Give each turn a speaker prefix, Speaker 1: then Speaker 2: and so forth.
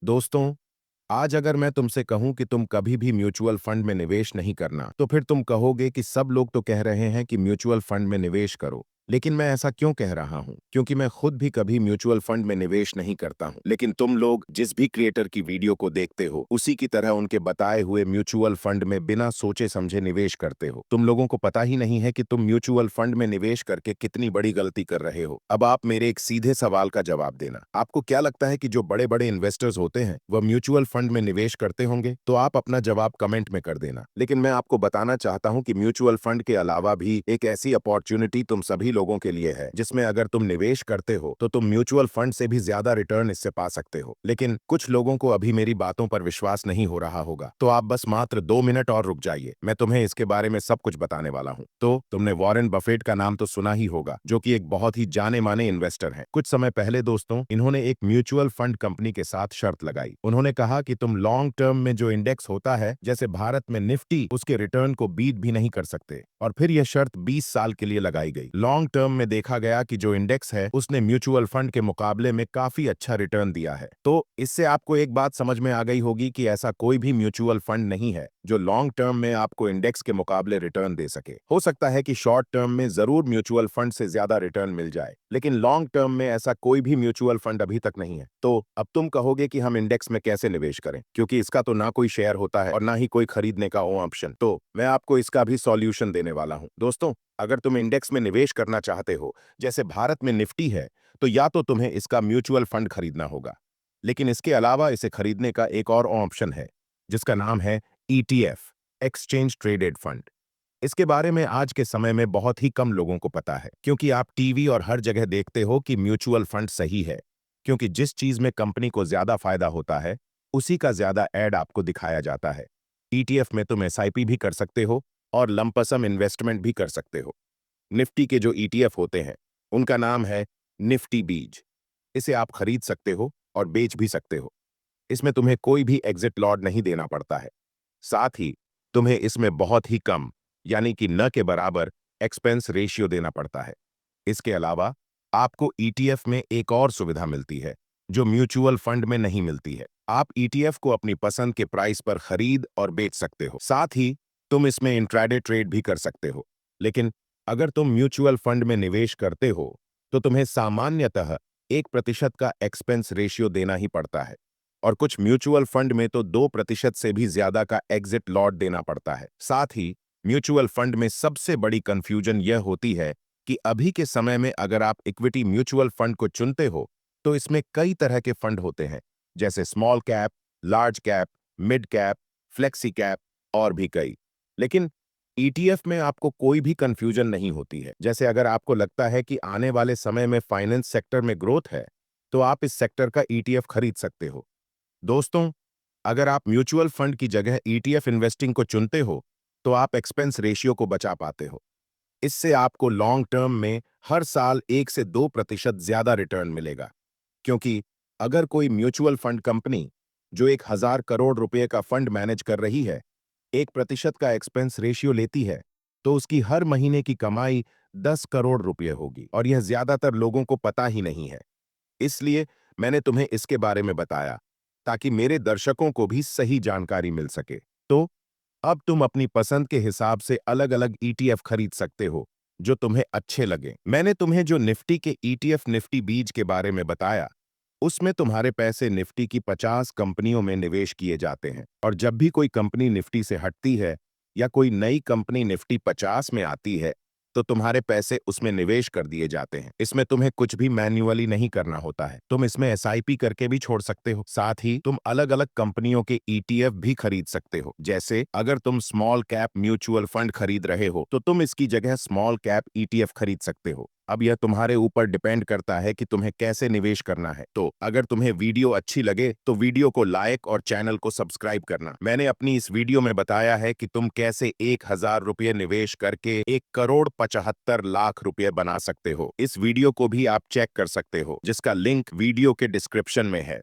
Speaker 1: दोस्तों, आज अगर मैं तुमसे कहूं कि तुम कभी भी म्यूचुअल फंड में निवेश नहीं करना, तो फिर तुम कहोगे कि सब लोग तो कह रहे हैं कि म्यूचुअल फंड में निवेश करो। लेकिन मैं ऐसा क्यों कह रहा हूं? क्योंकि मैं खुद भी कभी म्यूचुअल फंड में निवेश नहीं करता हूं। लेकिन तुम लोग जिस भी क्रिएटर की वीडियो को देखते हो, उसी की तरह उनके बताए हुए म्यूचुअल फंड में बिना सोचे समझे निवेश करते हो। तुम लोगों को पता ही नहीं है कि तुम म्यूचुअल फंड में निवेश करके कितनी बड़ी गलती कर रहे हो। अब आप मेरे एक सीधे सवाल का जवाब देना। आपको क्या लगता है कि जो बड़े-बड़े इन्वेस्टर्स होते हैं, वह म्यूचुअल फंड में निवेश करते होंगे? तो आप अपना जवाब कमेंट में कर देना। लेकिन मैं आपको बताना चाहता हूं कि म्यूचुअल फंड के अलावा भी एक ऐसी अपॉर्चुनिटी तुम सभी लोगों के लिए है, जिसमें अगर तुम निवेश करते हो, तो तुम म्यूचुअल फंड से भी ज्यादा रिटर्न इससे पा सकते हो। लेकिन कुछ लोगों को अभी मेरी बातों पर विश्वास नहीं हो रहा होगा, तो आप बस मात्र 2 मिनट और रुक जाइए। मैं तुम्हें इसके बारे में सब कुछ बताने वाला हूं। तो तुमने वॉरेन बफेट का नाम तो सुना ही होगा, जो कि एक बहुत ही जाने माने इन्वेस्टर हैं। कुछ समय पहले दोस्तों, इन्होंने एक म्यूचुअल फंड कंपनी के साथ शर्त लगाई। उन्होंने कहा कि तुम लॉन्ग टर्म में जो इंडेक्स होता है, जैसे भारत में निफ्टी, उसके रिटर्न को बीट भी नहीं कर सकते। और फिर यह शर्त 20 साल के लिए लगाई गई। लॉन्ग टर्म में देखा गया कि जो इंडेक्स है, उसने म्यूचुअल फंड के मुकाबले में काफी अच्छा रिटर्न दिया है। तो इससे आपको एक बात समझ में आ गई होगी कि ऐसा कोई भी म्यूचुअल फंड नहीं है जो लॉन्ग टर्म में आपको इंडेक्स के मुकाबले रिटर्न दे सके। हो सकता है कि शॉर्ट टर्म में जरूर म्यूचुअल फंड से ज्यादा रिटर्न मिल जाए, लेकिन लॉन्ग टर्म में ऐसा कोई भी म्यूचुअल फंड अभी तक नहीं है। तो अब तुम कहोगे कि हम इंडेक्स में कैसे निवेश करें, क्योंकि इसका तो ना कोई शेयर होता है और ना ही कोई खरीदने का ऑप्शन। तो मैं आपको इसका भी सॉल्यूशन देने वाला हूं। दोस्तों, अगर तुम इंडेक्स में निवेश करना चाहते हो, जैसे भारत में निफ्टी है, तो या तो तुम्हें इसका म्यूचुअल फंड खरीदना होगा। लेकिन इसके अलावा इसे खरीदने का एक और ऑप्शन है, जिसका नाम है ईटीएफ, एक्सचेंज ट्रेडेड फंड। इसके बारे में आज के समय में बहुत ही कम लोगों को पता है, क्योंकि आप टीवी और हर जगह देखते हो कि म्यूचुअल फंड सही है, क्योंकि जिस चीज में कंपनी को ज्यादा फायदा होता है, उसी का ज्यादा ऐड आपको दिखाया जाता है। ईटीएफ में तुम एसआईपी भी कर सकते हो और लंपसम इन्वेस्टमेंट भी कर सकते हो। निफ्टी के जो ईटीएफ होते हैं, उनका नाम है निफ्टी बीज। इसे आप खरीद सकते हो और बेच भी सकते हो। इसमें तुम्हें कोई भी एग्जिट लॉट नहीं देना पड़ता है। साथ ही तुम्हें इसमें बहुत ही कम, यानी कि न के बराबर एक्सपेंस रेशियो देना पड़ता है। इसके अलावा आपको ईटीएफ में एक और सुविधा मिलती है, जो म्यूचुअल फंड में नहीं मिलती है। आप ईटीएफ को अपनी पसंद के प्राइस पर खरीद और बेच सकते हो। साथ ही तुम इसमें इंट्राडे ट्रेड भी कर सकते हो। लेकिन अगर तुम म्यूचुअल फंड में निवेश करते हो, तो तुम्हें सामान्यतः 1% का एक्सपेंस रेशियो देना ही पड़ता है। और कुछ म्यूचुअल फंड में तो 2% से भी ज्यादा का एग्जिट लॉट देना पड़ता है। साथ ही म्यूचुअल फंड में सबसे बड़ी कंफ्यूजन यह होती है कि अभी के समय में अगर आप इक्विटी म्यूचुअल फंड को चुनते हो, तो इसमें कई तरह के फंड होते हैं, जैसे small cap, large cap, mid cap, flexi cap और भी कई। लेकिन ईटीएफ में आपको कोई भी कंफ्यूजन नहीं होती है। जैसे अगर आपको लगता है कि आने वाले समय में फाइनेंस सेक्टर में ग्रोथ है, तो आप इस सेक्टर का ईटीएफ खरीद सकते हो। दोस्तों, अगर आप म्यूचुअल फंड की जगह ईटीएफ इन्वेस्टिंग को चुनते हो, तो आप एक्सपेंस रेशियो को बचा पाते हो। इससे आपको लॉन्ग टर्म में हर साल 1 से 2% ज्यादा रिटर्न मिलेगा, क्योंकि अगर कोई म्यूचुअल फंड कंपनी जो 1,000 करोड़ रुपए का फंड मैनेज कर रही है, 1% का एक्सपेंस रेशियो लेती है, तो उसकी हर महीने की कमाई 10 करोड़ रुपए होगी, और यह ज्यादातर लोगों को पता ही नहीं है। इसलिए मैंने तुम्हें इसके बारे में बताया, ताकि मेरे दर्शकों को भी सही जानकारी मिल सके। तो अब तुम अपनी पसंद के हिसाब से अलग-अलग ईटीएफ खरीद सकते हो, जो तुम्हें अच्छे लगे। मैंने तुम्हें जो निफ्टी के ईटीएफ निफ्टी बीज के बारे में बताया, उसमें तुम्हारे पैसे निफ्टी की 50 कंपनियों में निवेश किए जाते हैं, और जब भी कोई कंपनी निफ्टी से हटती है या कोई नई कंपनी निफ्टी 50 में आती है, तो तुम्हारे पैसे उसमें निवेश कर दिए जाते हैं। इसमें तुम्हें कुछ भी मैन्युअली नहीं करना होता है। तुम इसमें एसआईपी करके भी छोड़ सकते हो। साथ ही तुम अलग-अलग कंपनियों के ईटीएफ भी खरीद सकते हो। जैसे अगर तुम स्मॉल कैप म्यूचुअल फंड खरीद रहे हो, तो तुम इसकी जगह स्मॉल कैप ईटीएफ खरीद सकते हो। अब यह तुम्हारे ऊपर डिपेंड करता है कि तुम्हें कैसे निवेश करना है। तो अगर तुम्हें वीडियो अच्छी लगे, तो वीडियो को लाइक और चैनल को सब्सक्राइब करना। मैंने अपनी इस वीडियो में बताया है कि तुम कैसे 1,000 रुपये निवेश करके 1,75,00,000 रुपये बना सकते हो। इस वीडियो को भी आप चेक कर सकते हो, जिसका लिंक वीडियो के डिस्क्रिप्शन में है।